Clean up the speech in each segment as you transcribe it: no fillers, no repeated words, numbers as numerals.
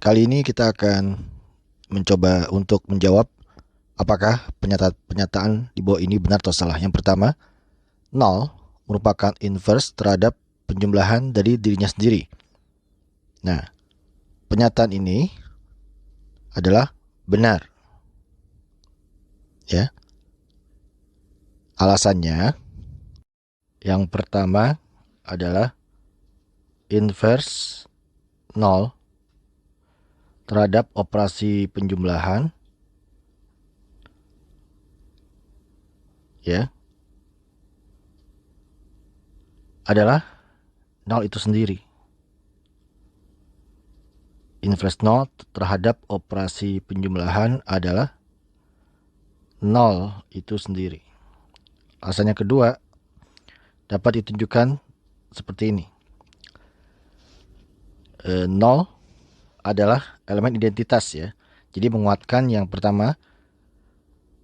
Kali ini kita akan mencoba untuk menjawab apakah pernyataan di bawah ini benar atau salah. Yang pertama, 0 merupakan inverse terhadap penjumlahan dari dirinya sendiri. Nah, pernyataan ini adalah benar. Ya. Alasannya, yang pertama adalah inverse 0 terhadap operasi penjumlahan adalah 0 itu sendiri. Inverse 0 terhadap operasi penjumlahan adalah 0 itu sendiri. Alasan yang kedua dapat ditunjukkan seperti ini. 0 adalah elemen identitas ya. Jadi menguatkan yang pertama,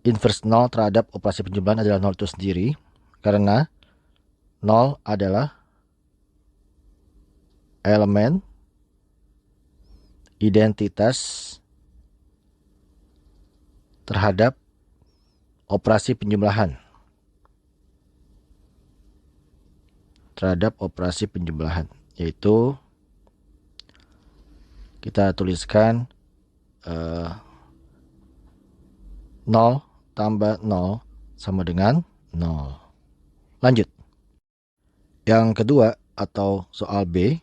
inverse 0 terhadap operasi penjumlahan adalah 0 itu sendiri. Karena 0 adalah elemen identitas terhadap operasi penjumlahan. Yaitu kita tuliskan 0 tambah 0 sama dengan 0. Lanjut. Yang kedua atau soal B.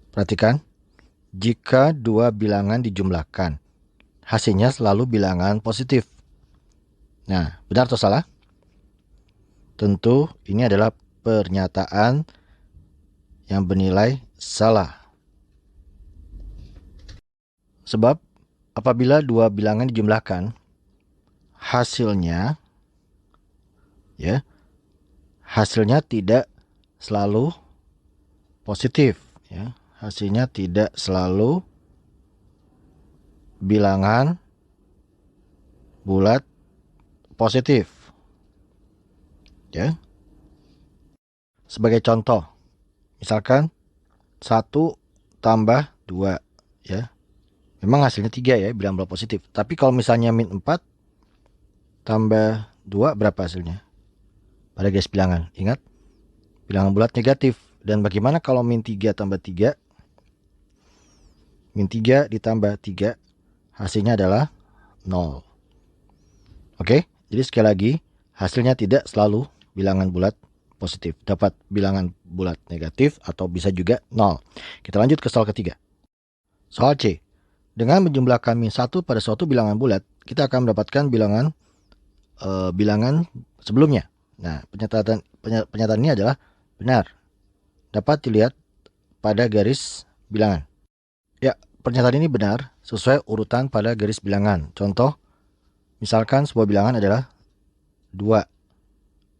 Perhatikan. Jika dua bilangan dijumlahkan, hasilnya selalu bilangan positif. Nah, benar atau salah? Tentu ini adalah pernyataan yang bernilai salah. Sebab apabila dua bilangan dijumlahkan, hasilnya tidak selalu positif ya. Hasilnya tidak selalu bilangan bulat positif. Ya. Sebagai contoh, misalkan 1 tambah 2 ya. Memang hasilnya 3 ya, bilangan bulat positif. Tapi kalau misalnya min 4 tambah 2 berapa hasilnya? Pada garis bilangan, ingat bilangan bulat negatif. Dan bagaimana kalau min 3 tambah 3? Min 3 ditambah 3 hasilnya adalah 0. Oke, jadi sekali lagi hasilnya tidak selalu bilangan bulat positif. Dapat bilangan bulat negatif atau bisa juga 0. Kita lanjut ke soal ketiga. Soal C. Dengan menjumlahkan min 1 pada suatu bilangan bulat, kita akan mendapatkan bilangan sebelumnya. Nah, pernyataan ini adalah benar. Dapat dilihat pada garis bilangan. Ya, pernyataan ini benar sesuai urutan pada garis bilangan. Contoh, misalkan sebuah bilangan adalah 2.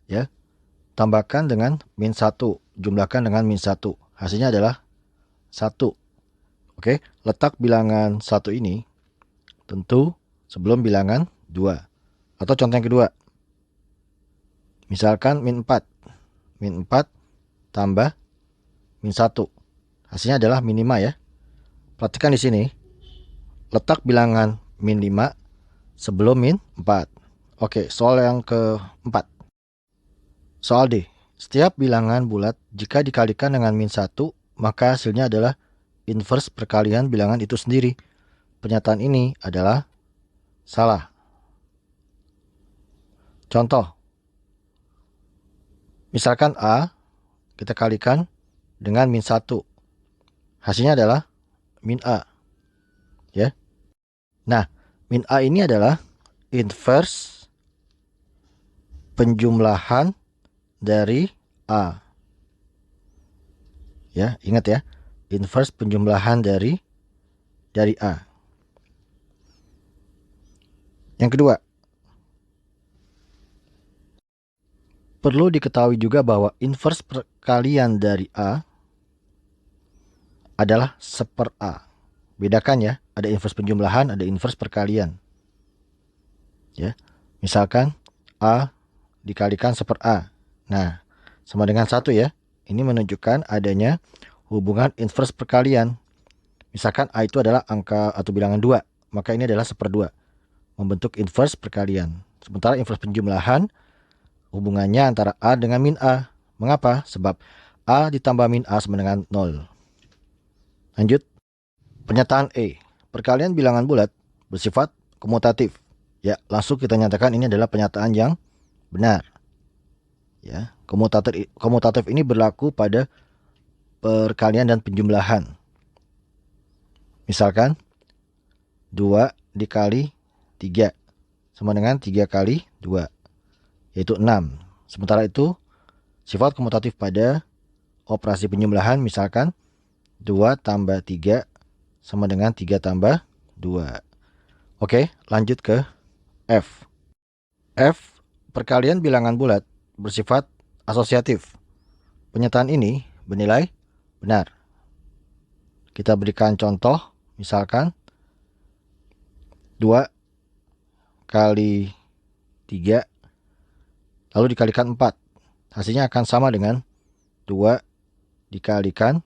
Ya. Tambahkan dengan min 1, jumlahkan dengan min 1. Hasilnya adalah 1. Oke, letak bilangan 1 ini tentu sebelum bilangan 2. Atau contoh yang kedua. Misalkan min 4. Min 4 tambah min 1. Hasilnya adalah min 5 ya. Perhatikan di sini. Letak bilangan min 5 sebelum min 4. Oke, soal yang keempat. Soal D. Setiap bilangan bulat jika dikalikan dengan min 1, maka hasilnya adalah inverse perkalian bilangan itu sendiri. Pernyataan ini adalah salah. Contoh. Misalkan A kita kalikan dengan min 1. Hasilnya adalah min A. Ya. Nah, min A ini adalah inverse penjumlahan dari A. Ya, ingat ya. Inverse penjumlahan dari A. Yang kedua, perlu diketahui juga bahwa inverse perkalian dari A adalah seper A. Bedakan ya, ada inverse penjumlahan, ada inverse perkalian. Ya, misalkan A dikalikan seper A. Nah, sama dengan 1 ya. Ini menunjukkan adanya hubungan inverse perkalian. Misalkan A itu adalah angka atau bilangan 2, maka ini adalah 1/2. Membentuk inverse perkalian. Sementara inverse penjumlahan hubungannya antara A dengan min A. Mengapa? Sebab A ditambah min A sama dengan 0. Lanjut. Pernyataan E. Perkalian bilangan bulat bersifat komutatif. Ya, langsung kita nyatakan ini adalah pernyataan yang benar. Ya, komutatif ini berlaku pada perkalian dan penjumlahan. Misalkan 2 dikali 3 sama dengan 3 kali 2, yaitu 6. Sementara itu, sifat komutatif pada operasi penjumlahan misalkan 2 tambah 3 sama dengan 3 tambah 2. Oke, lanjut ke F. F, perkalian bilangan bulat bersifat asosiatif. Pernyataan ini bernilai benar. Kita berikan contoh, misalkan 2 kali 3 lalu dikalikan 4. Hasilnya akan sama dengan 2 dikalikan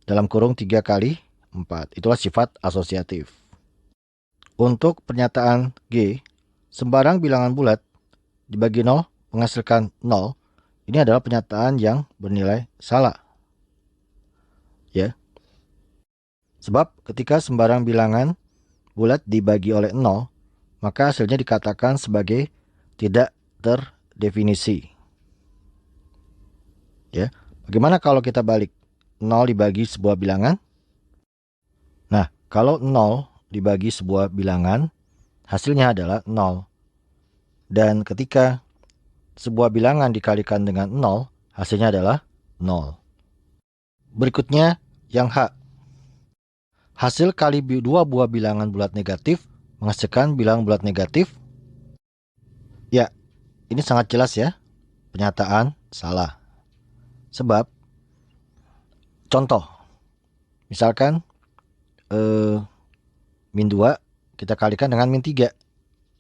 dalam kurung 3 kali 4. Itulah sifat asosiatif. Untuk pernyataan G, sembarang bilangan bulat dibagi 0 menghasilkan 0. Ini adalah pernyataan yang bernilai salah. Ya. Sebab ketika sembarang bilangan bulat dibagi oleh 0, maka hasilnya dikatakan sebagai tidak terdefinisi. Ya. Bagaimana kalau kita balik 0 dibagi sebuah bilangan? Nah, kalau 0 dibagi sebuah bilangan, hasilnya adalah 0. Dan ketika sebuah bilangan dikalikan dengan 0, hasilnya adalah 0. Berikutnya yang H. Hasil kali 2 buah bilangan bulat negatif menghasilkan bilangan bulat negatif. Ya, ini sangat jelas ya. Pernyataan salah. Sebab, contoh, misalkan min 2 kita kalikan dengan min 3.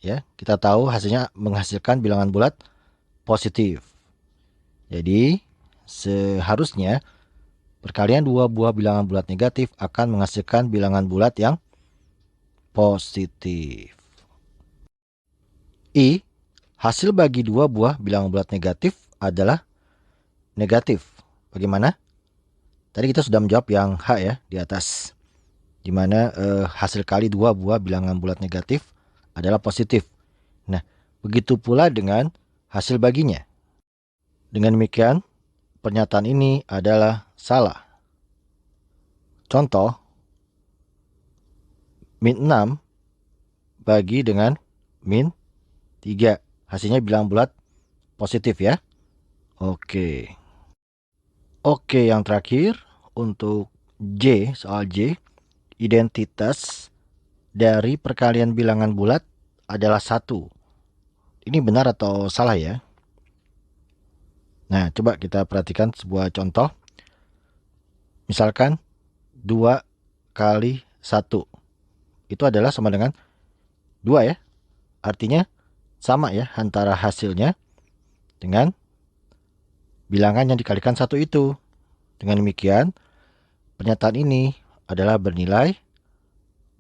Ya, kita tahu hasilnya menghasilkan bilangan bulat positif. Jadi, seharusnya perkalian 2 buah bilangan bulat negatif akan menghasilkan bilangan bulat yang positif. I, hasil bagi 2 buah bilangan bulat negatif adalah negatif. Bagaimana? Tadi kita sudah menjawab yang H ya, di atas. Di mana hasil kali 2 buah bilangan bulat negatif adalah positif. Nah, begitu pula dengan hasil baginya. Dengan demikian, pernyataan ini adalah salah. Contoh, min 6 bagi dengan min 3. Hasilnya bilangan bulat positif ya. Oke. Oke, yang terakhir untuk J, soal J, identitas dari perkalian bilangan bulat adalah 1. Ini benar atau salah ya? Nah, coba kita perhatikan sebuah contoh. Misalkan 2 kali 1. Itu adalah sama dengan 2 ya. Artinya sama ya antara hasilnya dengan bilangan yang dikalikan 1 itu. Dengan demikian, pernyataan ini adalah bernilai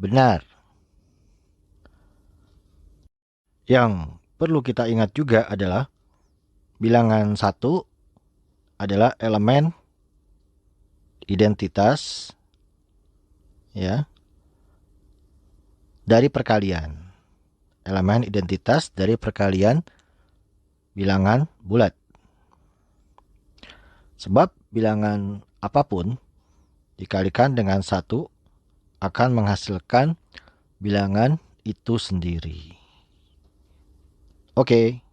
benar. Yang perlu kita ingat juga adalah bilangan 1 adalah elemen identitas ya dari perkalian. Elemen identitas dari perkalian bilangan bulat. Sebab bilangan apapun dikalikan dengan 1 akan menghasilkan bilangan itu sendiri. Oke.